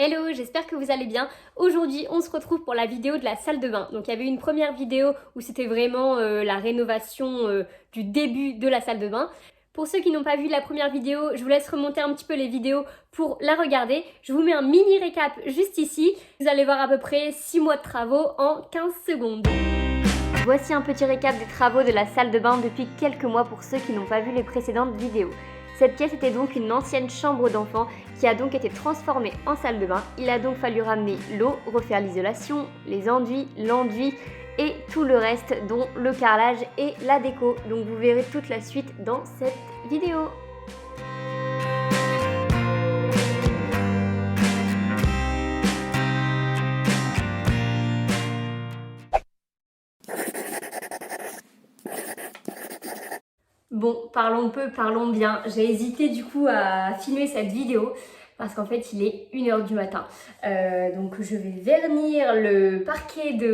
Hello, j'espère que vous allez bien. Aujourd'hui, on se retrouve pour la vidéo de la salle de bain. Donc il y avait une première vidéo où c'était vraiment la rénovation du début de la salle de bain. Pour ceux qui n'ont pas vu la première vidéo, je vous laisse remonter un petit peu les vidéos pour la regarder. Je vous mets un mini récap juste ici. Vous allez voir à peu près 6 mois de travaux en 15 secondes. Voici un petit récap des travaux de la salle de bain depuis quelques mois pour ceux qui n'ont pas vu les précédentes vidéos. Cette pièce était donc une ancienne chambre d'enfant qui a donc été transformée en salle de bain. Il a donc fallu ramener l'eau, refaire l'isolation, les enduits, l'enduit et tout le reste dont le carrelage et la déco. Donc vous verrez toute la suite dans cette vidéo. Bon, parlons peu, parlons bien. J'ai hésité du coup à filmer cette vidéo parce qu'en fait il est 1h du matin. Donc je vais vernir le parquet de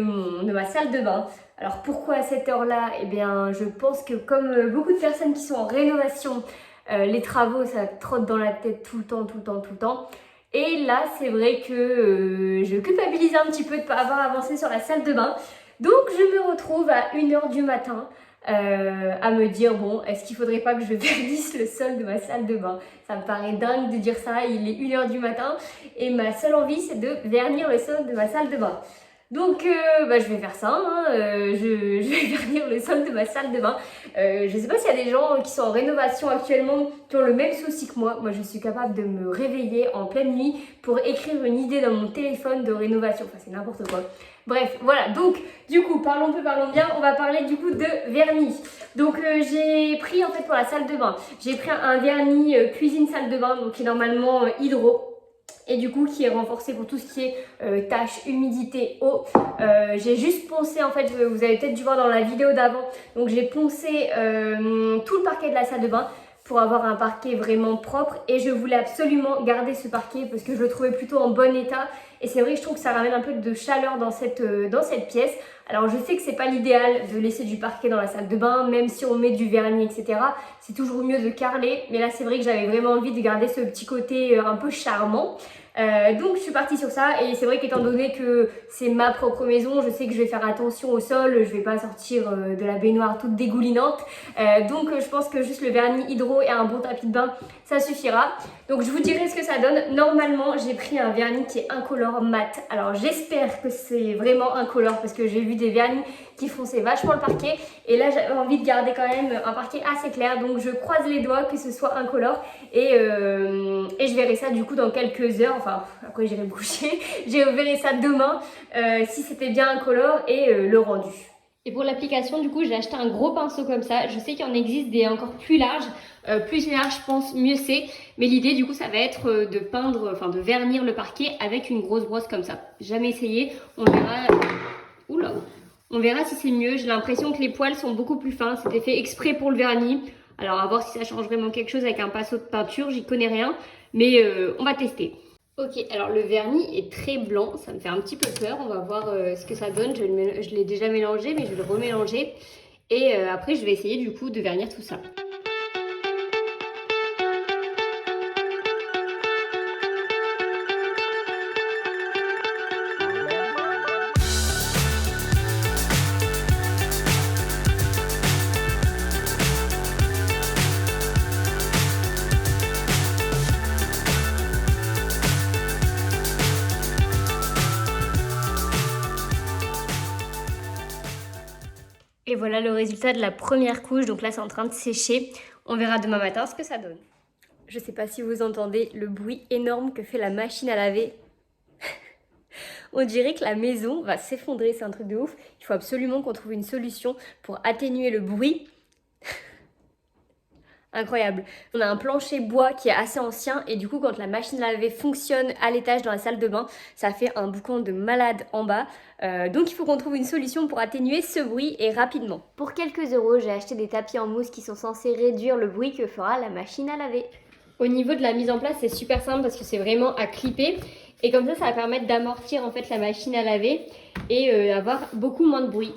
ma salle de bain. Alors pourquoi à cette heure-là? Eh bien je pense que comme beaucoup de personnes qui sont en rénovation, les travaux ça trotte dans la tête tout le temps. Et là c'est vrai que je culpabilise un petit peu de ne pas avoir avancé sur la salle de bain. Donc je me retrouve à 1h du matin. À me dire bon, est-ce qu'il faudrait pas que je vernisse le sol de ma salle de bain? Ça me paraît dingue de dire ça, il est 1h du matin et ma seule envie c'est de vernir le sol de ma salle de bain. Donc je vais faire ça, hein, je vais vernir le sol de ma salle de bain. Je sais pas s'il y a des gens qui sont en rénovation actuellement qui ont le même souci que moi. Moi je suis capable de me réveiller en pleine nuit pour écrire une idée dans mon téléphone de rénovation, enfin c'est n'importe quoi. Bref, voilà, donc du coup, parlons peu, parlons bien, on va parler du coup de vernis. Donc j'ai pris en fait pour la salle de bain, j'ai pris un vernis cuisine salle de bain, donc qui est normalement hydro. Et du coup qui est renforcé pour tout ce qui est taches, humidité, eau. J'ai juste poncé en fait, vous avez peut-être dû voir dans la vidéo d'avant. Donc j'ai poncé tout le parquet de la salle de bain pour avoir un parquet vraiment propre. Et je voulais absolument garder ce parquet parce que je le trouvais plutôt en bon état. Et c'est vrai que je trouve que ça ramène un peu de chaleur dans cette pièce. Alors je sais que c'est pas l'idéal de laisser du parquet dans la salle de bain, même si on met du vernis, etc. C'est toujours mieux de carreler. Mais là c'est vrai que j'avais vraiment envie de garder ce petit côté un peu charmant. Donc je suis partie sur ça et c'est vrai qu'étant donné que c'est ma propre maison, je sais que je vais faire attention au sol, je vais pas sortir de la baignoire toute dégoulinante. Donc je pense que juste le vernis hydro et un bon tapis de bain, ça suffira. Donc je vous dirai ce que ça donne. Normalement j'ai pris un vernis qui est incolore mat. Alors j'espère que c'est vraiment incolore parce que j'ai vu des vernis qui fonçaient vachement le parquet. Et là j'avais envie de garder quand même un parquet assez clair. Donc je croise les doigts que ce soit incolore. Et je verrai ça du coup dans quelques heures. Enfin après j'irai me coucher. Je verrai ça demain si c'était bien incolore et le rendu. Et pour l'application, du coup, j'ai acheté un gros pinceau comme ça. Je sais qu'il en existe des encore plus larges. Plus large, je pense, mieux c'est. Mais l'idée, du coup, ça va être de peindre, enfin de vernir le parquet avec une grosse brosse comme ça. Jamais essayé. On verra. Oula. On verra si c'est mieux. J'ai l'impression que les poils sont beaucoup plus fins. C'était fait exprès pour le vernis. Alors, à voir si ça change vraiment quelque chose avec un pinceau de peinture. J'y connais rien. Mais on va tester. Ok, alors le vernis est très blanc, ça me fait un petit peu peur, on va voir ce que ça donne. Je l'ai déjà mélangé, mais je vais le remélanger. Et après, je vais essayer du coup de vernir tout ça. Et voilà le résultat de la première couche. Donc là, c'est en train de sécher. On verra demain matin ce que ça donne. Je sais pas si vous entendez le bruit énorme que fait la machine à laver. On dirait que la maison va s'effondrer, c'est un truc de ouf. Il faut absolument qu'on trouve une solution pour atténuer le bruit. Incroyable. On a un plancher bois qui est assez ancien et du coup quand la machine à laver fonctionne à l'étage dans la salle de bain, ça fait un boucan de malade en bas. Donc il faut qu'on trouve une solution pour atténuer ce bruit et rapidement. Pour quelques euros, j'ai acheté des tapis en mousse qui sont censés réduire le bruit que fera la machine à laver. Au niveau de la mise en place, c'est super simple parce que c'est vraiment à clipper. Et comme ça va permettre d'amortir en fait la machine à laver et avoir beaucoup moins de bruit.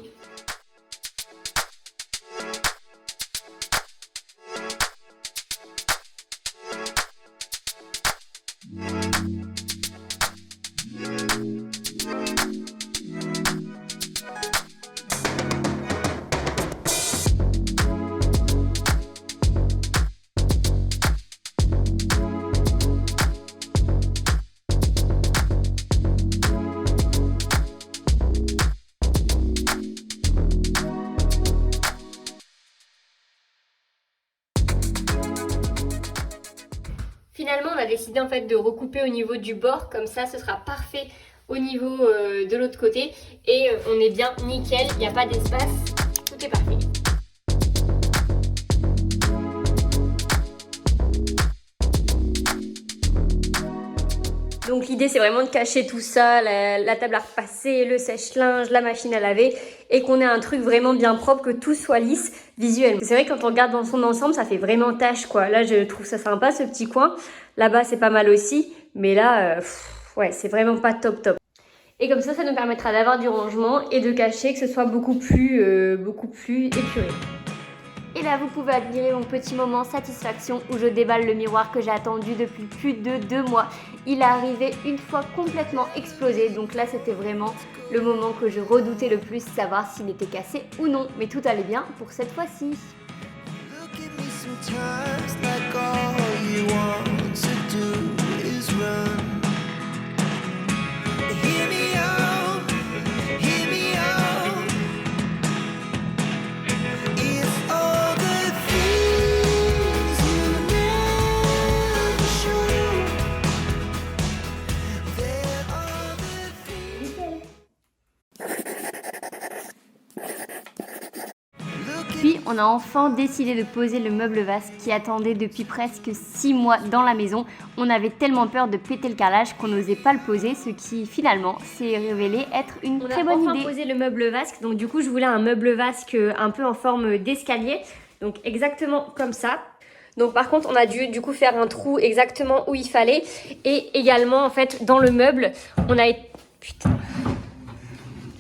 décidé en fait de recouper au niveau du bord, comme ça ce sera parfait au niveau de l'autre côté et on est bien nickel, il n'y a pas d'espace, tout est parfait. Donc l'idée c'est vraiment de cacher tout ça, la table à repasser, le sèche-linge, la machine à laver et qu'on ait un truc vraiment bien propre, que tout soit lisse visuellement. C'est vrai que quand on regarde dans son ensemble ça fait vraiment tâche quoi. Là je trouve ça sympa ce petit coin, là-bas c'est pas mal aussi, mais là ouais c'est vraiment pas top top. Et comme ça nous permettra d'avoir du rangement et de cacher que ce soit beaucoup plus épuré. Et là, vous pouvez admirer mon petit moment satisfaction où je déballe le miroir que j'ai attendu depuis plus de 2 mois. Il est arrivé une fois complètement explosé, donc là c'était vraiment le moment que je redoutais le plus, savoir s'il était cassé ou non. Mais tout allait bien pour cette fois-ci. Puis on a enfin décidé de poser le meuble vasque qui attendait depuis presque 6 mois dans la maison. On avait tellement peur de péter le carrelage qu'on n'osait pas le poser, ce qui finalement s'est révélé être une très bonne idée. On a enfin posé le meuble vasque, donc du coup je voulais un meuble vasque un peu en forme d'escalier, donc exactement comme ça. Donc par contre on a dû du coup faire un trou exactement où il fallait et également en fait dans le meuble on a été... Putain...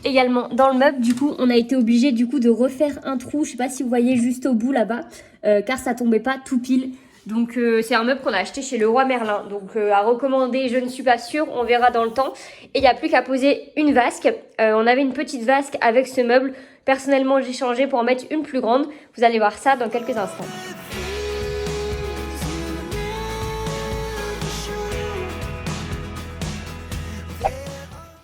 Également dans le meuble, du coup, on a été obligé du coup de refaire un trou, je sais pas si vous voyez juste au bout là-bas, car ça tombait pas tout pile. Donc c'est un meuble qu'on a acheté chez Leroy Merlin, donc à recommander, je ne suis pas sûre, on verra dans le temps. Et il n'y a plus qu'à poser une vasque. On avait une petite vasque avec ce meuble. Personnellement, j'ai changé pour en mettre une plus grande. Vous allez voir ça dans quelques instants.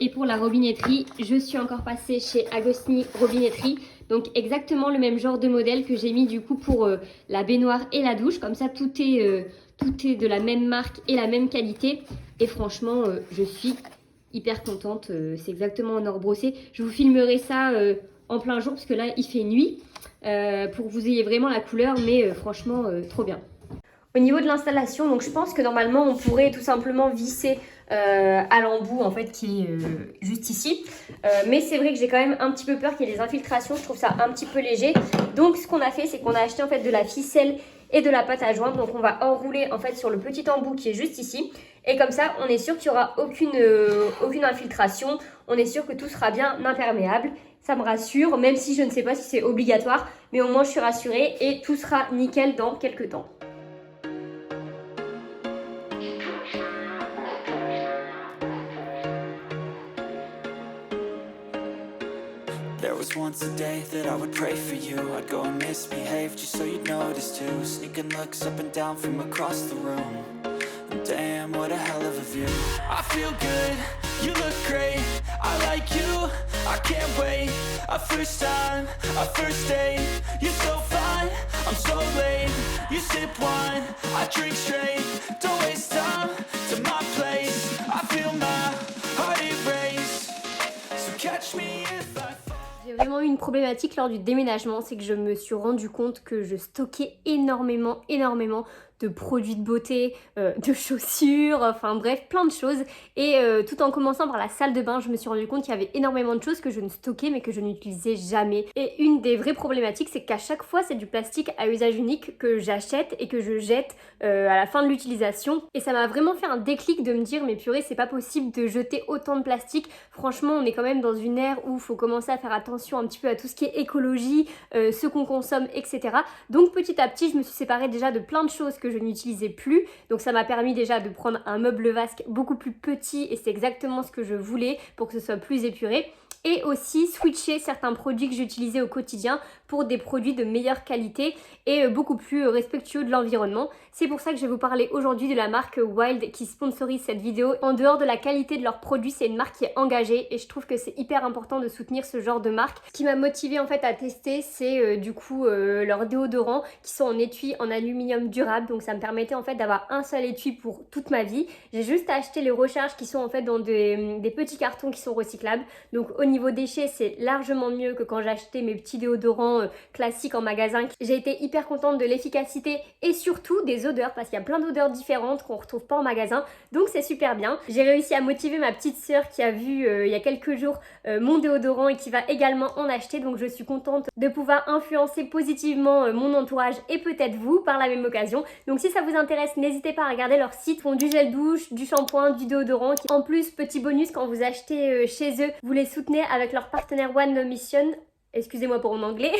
Et pour la robinetterie, je suis encore passée chez Agostini Robinetterie. Donc exactement le même genre de modèle que j'ai mis du coup pour la baignoire et la douche. Comme ça tout est de la même marque et la même qualité. Et franchement je suis hyper contente. C'est exactement en or brossé. Je vous filmerai ça en plein jour parce que là il fait nuit. Pour que vous ayez vraiment la couleur. Mais franchement trop bien. Au niveau de l'installation, donc je pense que normalement on pourrait tout simplement visser à l'embout en fait qui est juste ici. Mais c'est vrai que j'ai quand même un petit peu peur qu'il y ait des infiltrations, je trouve ça un petit peu léger. Donc ce qu'on a fait, c'est qu'on a acheté en fait de la ficelle et de la pâte à joindre. Donc on va enrouler en fait sur le petit embout qui est juste ici. Et comme ça, on est sûr qu'il n'y aura aucune infiltration. On est sûr que tout sera bien imperméable. Ça me rassure, même si je ne sais pas si c'est obligatoire. Mais au moins je suis rassurée et tout sera nickel dans quelques temps. There was once a day that I would pray for you. I'd go and misbehave just so you'd notice too. Sneaking looks up and down from across the room. And damn, what a hell of a view. I feel good, you look great. I like you, I can't wait. A first time, a first date. You're so fine, I'm so late. You sip wine, I drink straight. Don't waste time to my place. I feel my heart erase. So catch me if I fall. J'ai vraiment eu une problématique lors du déménagement, c'est que je me suis rendu compte que je stockais énormément de produits de beauté, de chaussures, enfin bref, plein de choses. Et tout en commençant par la salle de bain, je me suis rendu compte qu'il y avait énormément de choses que je ne stockais mais que je n'utilisais jamais. Et une des vraies problématiques, c'est qu'à chaque fois, c'est du plastique à usage unique que j'achète et que je jette à la fin de l'utilisation. Et ça m'a vraiment fait un déclic de me dire, mais purée, c'est pas possible de jeter autant de plastique. Franchement, on est quand même dans une ère où il faut commencer à faire attention un petit peu à tout ce qui est écologie, ce qu'on consomme, etc. Donc petit à petit, je me suis séparée déjà de plein de choses que je n'utilisais plus. Donc ça m'a permis déjà de prendre un meuble vasque beaucoup plus petit et c'est exactement ce que je voulais pour que ce soit plus épuré. Et aussi switcher certains produits que j'utilisais au quotidien pour des produits de meilleure qualité et beaucoup plus respectueux de l'environnement. C'est pour ça que je vais vous parler aujourd'hui de la marque Wild qui sponsorise cette vidéo. En dehors de la qualité de leurs produits, c'est une marque qui est engagée et je trouve que c'est hyper important de soutenir ce genre de marque. Ce qui m'a motivée en fait à tester, c'est du coup leurs déodorants qui sont en étui en aluminium durable. Donc ça me permettait en fait d'avoir un seul étui pour toute ma vie. J'ai juste acheté les recharges qui sont en fait dans des petits cartons qui sont recyclables. Donc au niveau déchets, c'est largement mieux que quand j'achetais mes petits déodorants classiques en magasin. J'ai été hyper contente de l'efficacité et surtout des odeurs parce qu'il y a plein d'odeurs différentes qu'on retrouve pas en magasin. Donc c'est super bien. J'ai réussi à motiver ma petite sœur qui a vu il y a quelques jours mon déodorant et qui va également en acheter. Donc je suis contente de pouvoir influencer positivement mon entourage et peut-être vous par la même occasion. Donc si ça vous intéresse, n'hésitez pas à regarder leur site. Ils font du gel douche, du shampoing, du déodorant. En plus, petit bonus, quand vous achetez chez eux, vous les soutenez avec leur partenaire One Mission, excusez-moi pour mon anglais,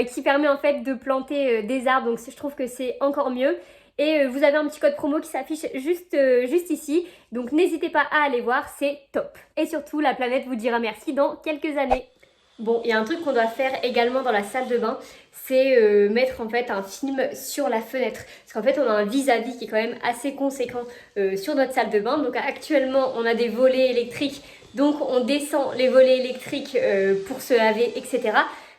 qui permet en fait de planter des arbres. Donc je trouve que c'est encore mieux. Et vous avez un petit code promo qui s'affiche juste ici. Donc n'hésitez pas à aller voir, c'est top. Et surtout, la planète vous dira merci dans quelques années. Bon, il y a un truc qu'on doit faire également dans la salle de bain, c'est mettre en fait un film sur la fenêtre. Parce qu'en fait, on a un vis-à-vis qui est quand même assez conséquent sur notre salle de bain. Donc actuellement, on a des volets électriques, donc on descend les volets électriques pour se laver, etc.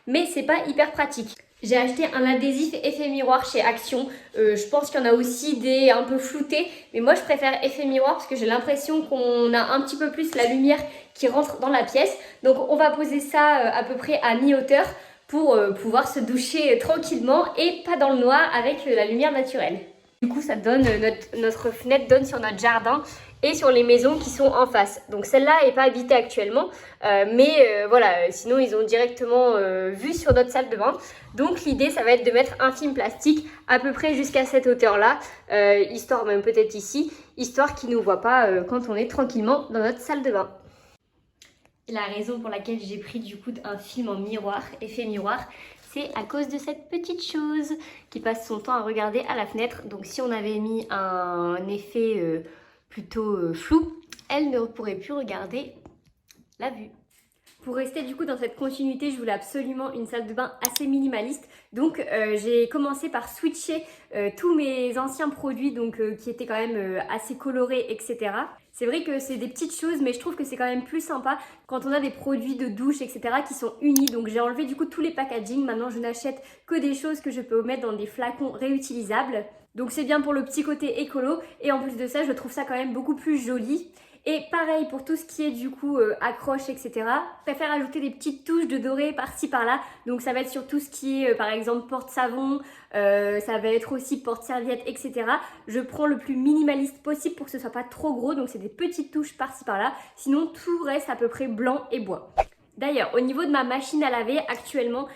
Mais c'est pas hyper pratique. J'ai acheté un adhésif effet miroir chez Action. Je pense qu'il y en a aussi des un peu floutés. Mais moi, je préfère effet miroir parce que j'ai l'impression qu'on a un petit peu plus la lumière qui rentre dans la pièce. Donc, on va poser ça à peu près à mi-hauteur pour pouvoir se doucher tranquillement et pas dans le noir avec la lumière naturelle. Du coup, ça donne, notre fenêtre donne sur notre jardin et sur les maisons qui sont en face. Donc celle-là n'est pas habitée actuellement, mais voilà, sinon ils ont directement vue sur notre salle de bain. Donc l'idée, ça va être de mettre un film plastique à peu près jusqu'à cette hauteur-là, histoire même peut-être ici, histoire qu'ils ne nous voient pas quand on est tranquillement dans notre salle de bain. Et la raison pour laquelle j'ai pris du coup un film en miroir, effet miroir, c'est à cause de cette petite chose qui passe son temps à regarder à la fenêtre. Donc si on avait mis un effet plutôt flou, elle ne pourrait plus regarder la vue. Pour rester du coup dans cette continuité, je voulais absolument une salle de bain assez minimaliste. Donc j'ai commencé par switcher tous mes anciens produits donc, qui étaient quand même assez colorés, etc. C'est vrai que c'est des petites choses, mais je trouve que c'est quand même plus sympa quand on a des produits de douche, etc. qui sont unis. Donc j'ai enlevé du coup tous les packaging. Maintenant je n'achète que des choses que je peux mettre dans des flacons réutilisables. Donc c'est bien pour le petit côté écolo. Et en plus de ça, je trouve ça quand même beaucoup plus joli. Et pareil pour tout ce qui est du coup accroche, etc. Je préfère ajouter des petites touches de doré par-ci par-là. Donc ça va être sur tout ce qui est par exemple porte-savon, ça va être aussi porte-serviette, etc. Je prends le plus minimaliste possible pour que ce soit pas trop gros. Donc c'est des petites touches par-ci par-là. Sinon tout reste à peu près blanc et bois. D'ailleurs, au niveau de ma machine à laver, actuellement,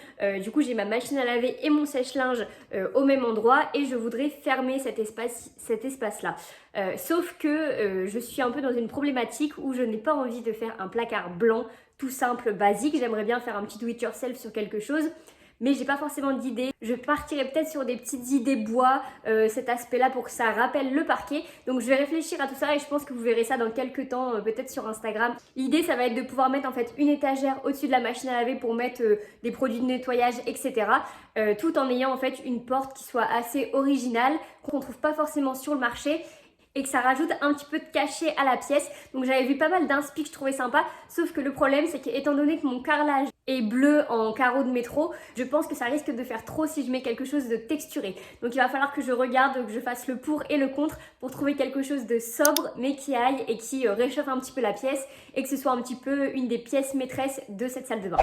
du coup j'ai ma machine à laver et mon sèche-linge au même endroit et je voudrais fermer cet espace-là. Sauf que je suis un peu dans une problématique où je n'ai pas envie de faire un placard blanc tout simple, basique. J'aimerais bien faire un petit do-it-yourself sur quelque chose. Mais j'ai pas forcément d'idée. Je partirai peut-être sur des petites idées bois, cet aspect-là pour que ça rappelle le parquet. Donc je vais réfléchir à tout ça et je pense que vous verrez ça dans quelques temps, peut-être sur Instagram. L'idée, ça va être de pouvoir mettre en fait une étagère au-dessus de la machine à laver pour mettre des produits de nettoyage, etc. Tout en ayant en fait une porte qui soit assez originale, qu'on trouve pas forcément sur le marché. Et que ça rajoute un petit peu de cachet à la pièce. Donc j'avais vu pas mal d'inspi que je trouvais sympa. Sauf que le problème, c'est qu'étant donné que mon carrelage est bleu en carreau de métro, je pense que ça risque de faire trop si je mets quelque chose de texturé. Donc il va falloir que je regarde, que je fasse le pour et le contre pour trouver quelque chose de sobre mais qui aille et qui réchauffe un petit peu la pièce et que ce soit un petit peu une des pièces maîtresses de cette salle de bain.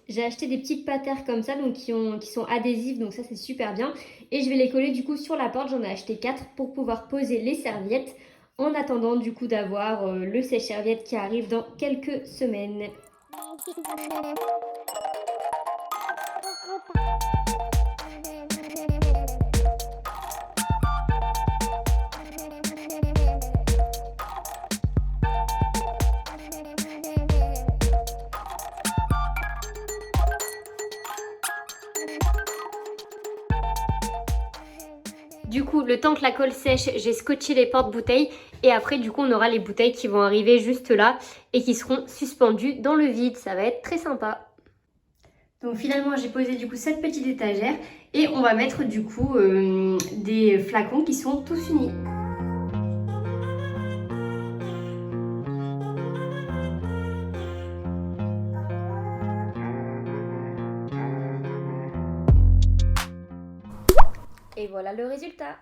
J'ai acheté des petites patères comme ça donc qui sont adhésives, donc ça c'est super bien. Et je vais les coller du coup sur la porte, j'en ai acheté 4 pour pouvoir poser les serviettes en attendant du coup d'avoir le sèche-serviette qui arrive dans quelques semaines. Du coup, le temps que la colle sèche, j'ai scotché les porte-bouteilles et après, du coup, on aura les bouteilles qui vont arriver juste là et qui seront suspendues dans le vide. Ça va être très sympa. Donc finalement j'ai posé du coup cette petite étagère et on va mettre du coup des flacons qui sont tous unis. Et voilà le résultat.